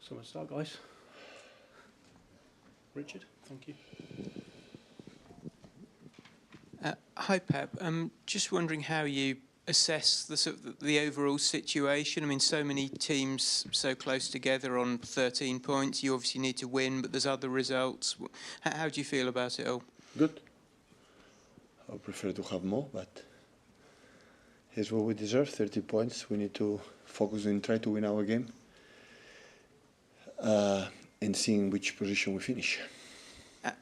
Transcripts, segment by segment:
Someone start, guys. Richard, thank you. Hi, Pep. Just wondering how you assess the overall situation. I mean, so many teams so close together on 13 points. You obviously need to win, but there's other results. How do you feel about it all? Good. I prefer to have more, but here's what we deserve, 30 points. We need to focus and try to win our game and seeing which position we finish.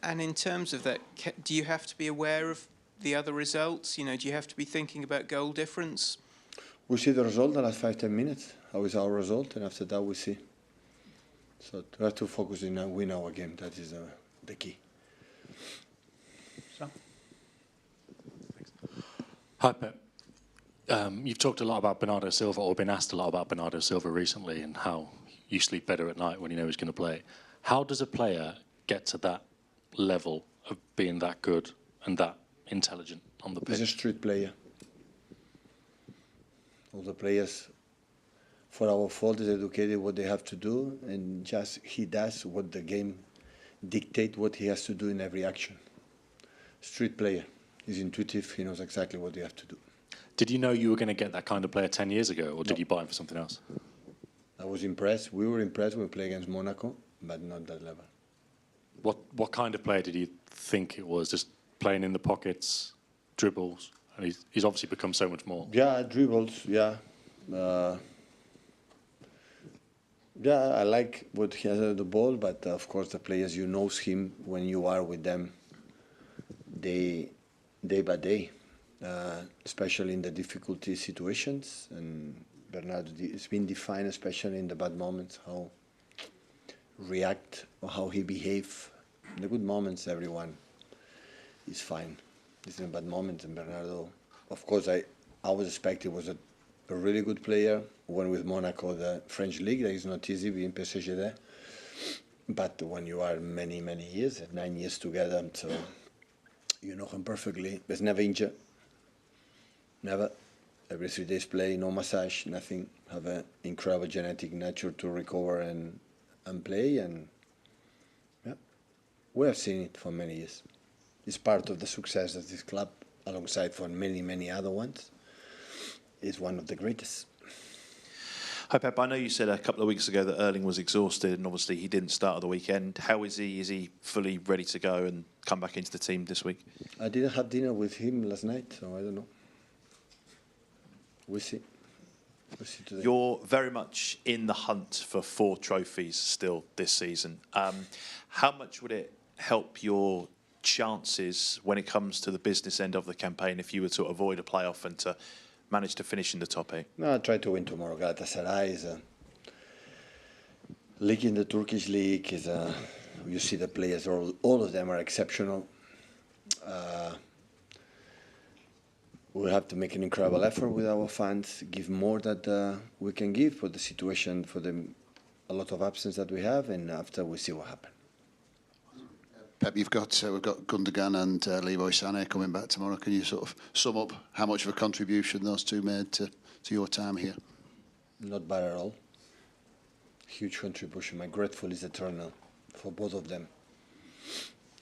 And in terms of that, do you have to be aware of the other results? You know, do you have to be thinking about goal difference? We see the result the last 5-10 minutes. How is our result? And after that, we see. So we have to focus on win our game. That is the key. Sam? Hi, Pep. You've talked a lot about Bernardo Silva, or been asked a lot about Bernardo Silva recently, and how you sleep better at night when you know he's going to play. How does a player get to that level of being that good and that intelligent on the pitch? He's a street player. All the players, for our fault, is educated what they have to do, and just he does what the game dictate what he has to do in every action. Street player. He's intuitive. He knows exactly what he has to do. Did you know you were going to get that kind of player 10 years ago, or did you buy him for something else? I was impressed. We were impressed when we played against Monaco, but not that level. What kind of player did you think it was? Just playing in the pockets, dribbles? And he's obviously become so much more. Yeah, dribbles, yeah. Yeah, I like what he has at the ball, but of course the players, you know him when you are with them day by day, especially in the difficulty situations. And Bernardo has been defined, especially in the bad moments, how react or how he behave. In the good moments, everyone is fine. It's in bad moments, and Bernardo, of course, I was expecting was a really good player. Went with Monaco, the French league. That is not easy being PSG there. But when you are many years, 9 years together, so you know him perfectly. He's never injured. Never. Every 3 days play, no massage, nothing. Have an incredible genetic nature to recover and play. And yeah, we have seen it for many years. It's part of the success of this club, alongside for many other ones. Is one of the greatest. Hi, Pep. I know you said a couple of weeks ago that Erling was exhausted, and obviously he didn't start at the weekend. How is he? Is he fully ready to go and come back into the team this week? I didn't have dinner with him last night, so I don't know. We'll see. We'll see today. You're very much in the hunt for 4 trophies still this season. How much would it help your chances when it comes to the business end of the campaign if you were to avoid a playoff and to manage to finish in the top 8? No, I'll try to win tomorrow. Galatasaray is a league in the Turkish league. You see the players, all of them are exceptional. We have to make an incredible effort with our fans, give more that we can give for the situation, for a lot of absence that we have, and after we see what happens. Pep, we've got Gundogan and Leroy Sané coming back tomorrow. Can you sort of sum up how much of a contribution those two made to your time here? Not bad at all. Huge contribution. My grateful is eternal for both of them.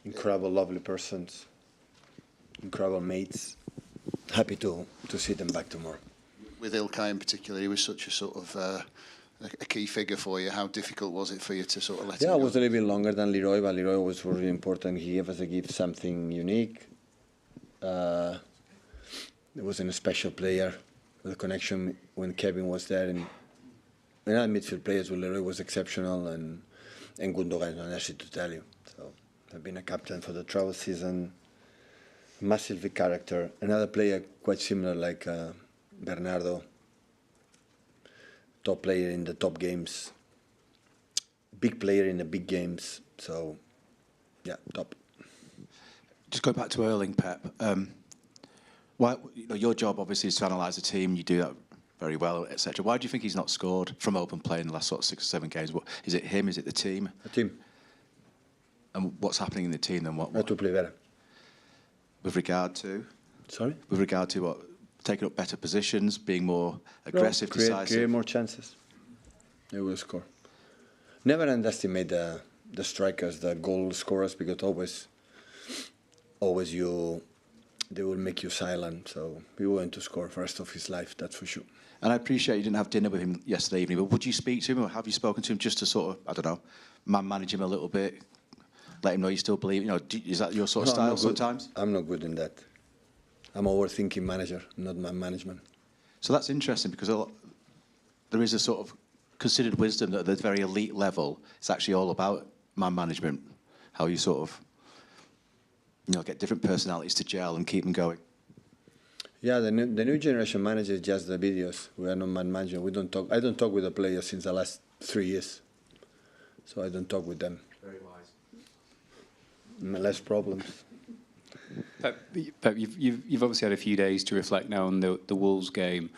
Incredible, lovely persons. Incredible mates. Happy to see them back tomorrow. With Ilkay in particular, he was such a sort of a key figure for you. How difficult was it for you to sort of let him go? Yeah, it was a little bit longer than Leroy, but Leroy was really important. He gave us a gift, something unique. It wasn't a special player. The connection when Kevin was there, and our midfield players with Leroy was exceptional, and Gundogan, not actually to tell you. So I've been a captain for the travel season. Massive character. Another player quite similar like Bernardo. Top player in the top games, big player in the big games. So, yeah, top. Just go back to Erling, Pep. Your job obviously is to analyse the team. You do that very well, etc. Why do you think he's not scored from open play in the last sort of 6 or 7 games? What is it? Him? Is it the team? The team. And what's happening in the team then? What? Have to play better. With regard to? Sorry. With regard to what? Taking up better positions, being more aggressive, decisive. Create more chances. They will score. Never underestimate the strikers, the goal scorers, because always they will make you silent. So we want to score for the rest of his life, that's for sure. And I appreciate you didn't have dinner with him yesterday evening, but would you speak to him, or have you spoken to him just to sort of, I don't know, manage him a little bit, let him know you still believe? You know, is that your sort of style sometimes? I'm not good in that. I'm a overthinking manager, not man management. So that's interesting, because there is a sort of considered wisdom that at the very elite level, it's actually all about man management, how you sort of, you know, get different personalities to gel and keep them going. Yeah, the new generation manages just the videos. We are not man management. We don't talk. I don't talk with the players since the last 3 years, so I don't talk with them. Very wise. Less problems. Pep, you've obviously had a few days to reflect now on the Wolves game.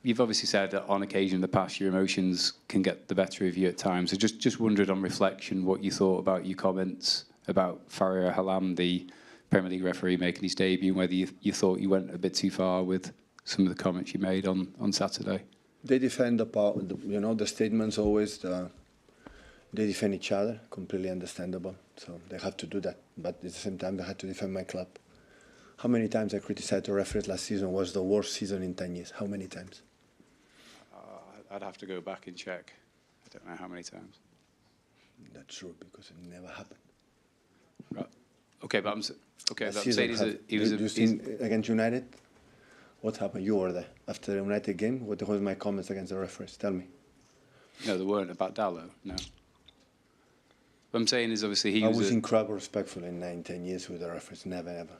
You've obviously said that on occasion in the past your emotions can get the better of you at times. So just wondered on reflection what you thought about your comments about Haaland, the Premier League referee, making his debut, and whether you thought you went a bit too far with some of the comments you made on Saturday. They defend the statements always. They defend each other, completely understandable. So they have to do that. But at the same time, they had to defend my club. How many times I criticized the referees last season was the worst season in 10 years? How many times? I'd have to go back and check. I don't know how many times. That's true, because it never happened. Right. Okay, but I'm saying against United, what happened? You were there after the United game. What was my comments against the referees? Tell me. No, they weren't about Dallo. No. What I'm saying is, obviously, I was incredibly respectful in 9-10 years with the referees. Never, ever.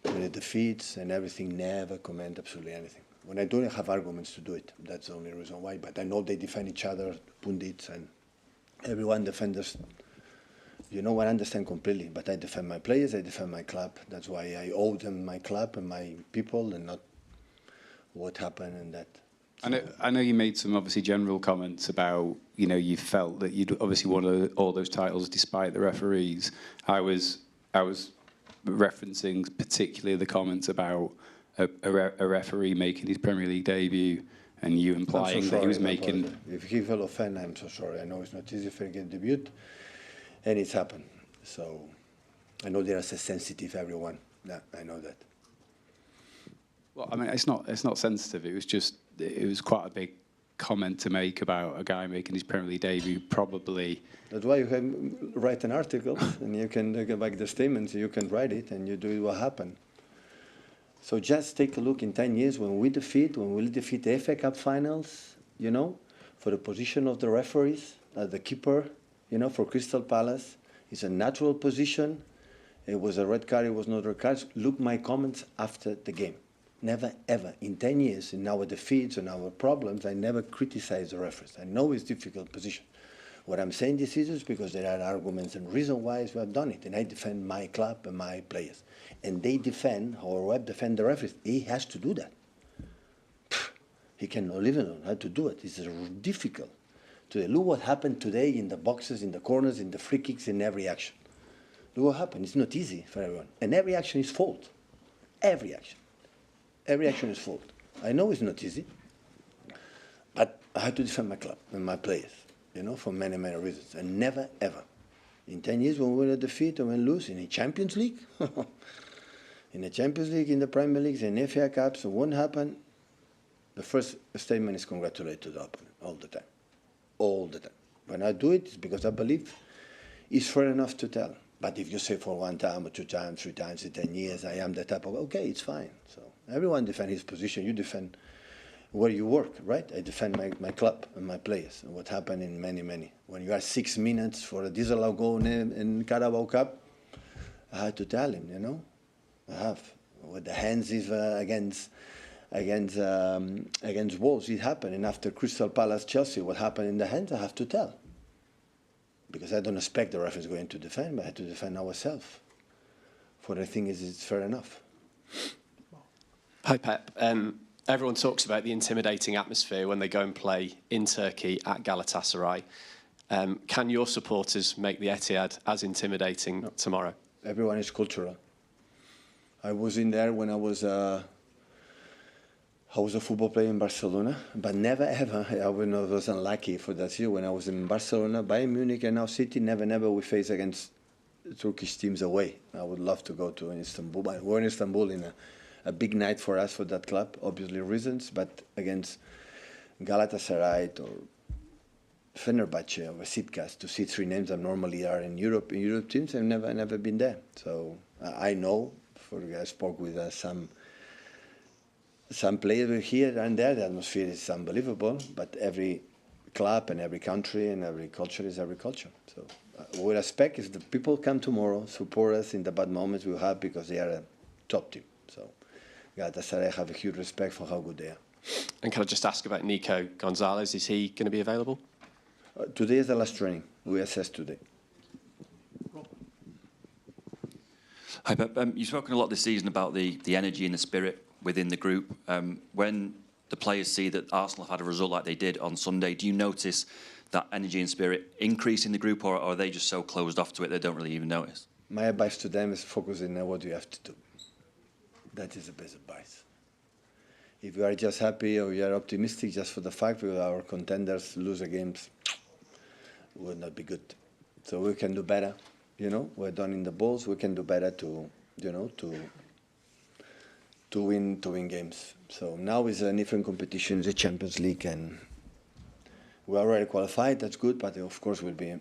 With the defeats and everything, never comment absolutely anything. When I don't have arguments to do it, that's the only reason why. But I know they defend each other, pundits, and everyone defenders. You know, I understand completely, but I defend my players, I defend my club. That's why I owe them my club and my people, and not what happened and that. I know you made some obviously general comments about, you know, you felt that you'd obviously won all those titles despite the referees. I was referencing particularly the comments about a referee making his Premier League debut, and you implying that he was making. If he felt offended, I'm so sorry. I know it's not easy for a debut. And it's happened. So I know they are so sensitive, everyone. Yeah, I know that. Well, I mean, it's not sensitive. It was quite a big comment to make about a guy making his Premier League debut. Probably. That's why you can write an article and you can go back the statements. You can write it and you do it what happened. So just take a look in 10 years when we defeat the FA Cup finals. You know, for the position of the referees, the keeper. You know, for Crystal Palace, it's a natural position. It was a red card, it was not a red card. Look my comments after the game. Never, ever, in 10 years, in our defeats and our problems, I never criticized the referees. I know it's a difficult position. What I'm saying this is because there are arguments and reasons why we have done it. And I defend my club and my players. And they defend, or Webb defend the referees. He has to do that. He cannot live alone, how to do it. It's difficult. Look what happened today in the boxes, in the corners, in the free kicks, in every action. Look what happened. It's not easy for everyone. And every action is fault. Every action. Every action is fault. I know it's not easy, but I have to defend my club and my players, you know, for many, many reasons. And never, ever. In 10 years, when we win a defeat or when we lose in a Champions League, in the Champions League, in the Premier Leagues, in FA Cups, it won't happen. The first statement is congratulate to the opponent all the time. All the time. When I do it, it's because I believe it's fair enough to tell. But if you say for 1 time or 2 times, 3 times in 10 years, I am the type of, okay, it's fine. So everyone defend his position. You defend where you work, right? I defend my club and my players and what happened in many. When you are 6 minutes for a disallowed goal in Carabao Cup, I had to tell him, you know. I have. With the hands is against Wolves, it happened. And after Crystal Palace, Chelsea, what happened in the hands, I have to tell. Because I don't expect the referees going to defend, but I have to defend ourselves. For I think it's fair enough. Hi, Pep. Everyone talks about the intimidating atmosphere when they go and play in Turkey at Galatasaray. Can your supporters make the Etihad as intimidating tomorrow? Everyone is cultural. I was in there when I was... I was a football player in Barcelona, but never ever, I was unlucky for that year when I was in Barcelona, Bayern Munich and now City, never we face against Turkish teams away. I would love to go to Istanbul, but we're in Istanbul in a big night for us for that club, obviously reasons, but against Galatasaray or Fenerbahce or Besiktas, to see three names that normally are in Europe teams, I've never been there. So I know, I spoke with some players here and there, the atmosphere is unbelievable, but every club and every country and every culture is every culture. So what we expect is the people come tomorrow, support us in the bad moments we have because they are a top team. So Galatasaray have a huge respect for how good they are. And can I just ask about Nico Gonzalez? Is he going to be available? Today is the last training. We assess today. Hi, Pep. You've spoken a lot this season about the energy and the spirit within the group. When the players see that Arsenal have had a result like they did on Sunday, do you notice that energy and spirit increase in the group, or are they just so closed off to it they don't really even notice? My advice to them is focusing on what you have to do. That is the best advice. If you are just happy or you are optimistic just for the fact that our contenders lose the games, it would not be good. So we can do better. You know, we're done in the balls. We can do better to win games. So now is a different competition, the Champions League, and we are already qualified. That's good, but of course will be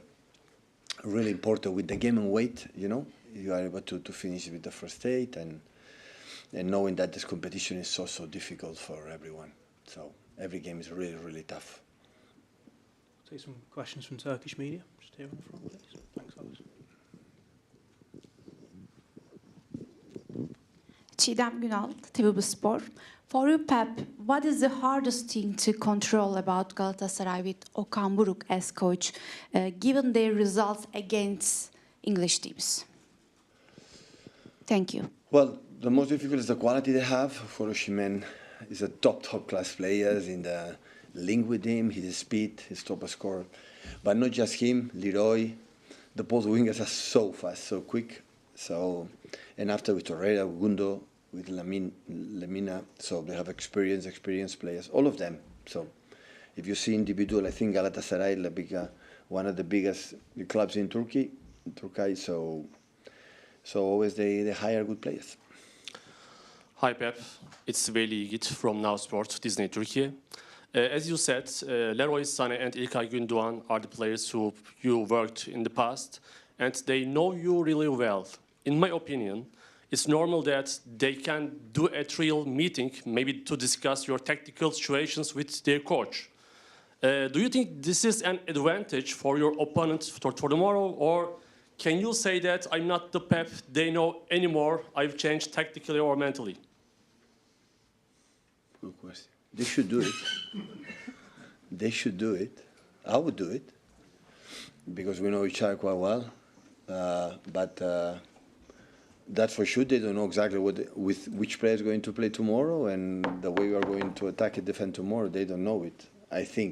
really important with the game and weight. You know, you are able to finish with the first 8 and knowing that this competition is so difficult for everyone. So every game is really tough. Take some questions from Turkish media. Just here on the front, please. Thanks, Alex. Çiğdem Günal, TV Spor. For you, Pep, what is the hardest thing to control about Galatasaray with Okan Buruk as coach, given their results against English teams? Thank you. Well, the most difficult is the quality they have. For Osimhen is a top class player in the link with him, his speed, his top scorer. But not just him, Leroy, the both wingers are so fast, so quick. So, and after with Torreira, Gundo, with Lemina, so they have experienced players, all of them. So if you see individual, I think Galatasaray, one of the biggest clubs in Turkey, so always they hire good players. Hi Pep, it's Veli Yiğit from Now Sport, Disney Turkey. As you said, Leroy Sané and İlkay Gündoğan are the players who you worked in the past, and they know you really well. In my opinion, it's normal that they can do a trial meeting, maybe to discuss your tactical situations with their coach. Do you think this is an advantage for your opponent for tomorrow, or can you say that I'm not the Pep they know anymore, I've changed tactically or mentally? Good question. They should do it. They should do it. I would do it because we know each other quite well. But that's for sure. They don't know exactly with which player is going to play tomorrow and the way we are going to attack and defend tomorrow. They don't know it. I think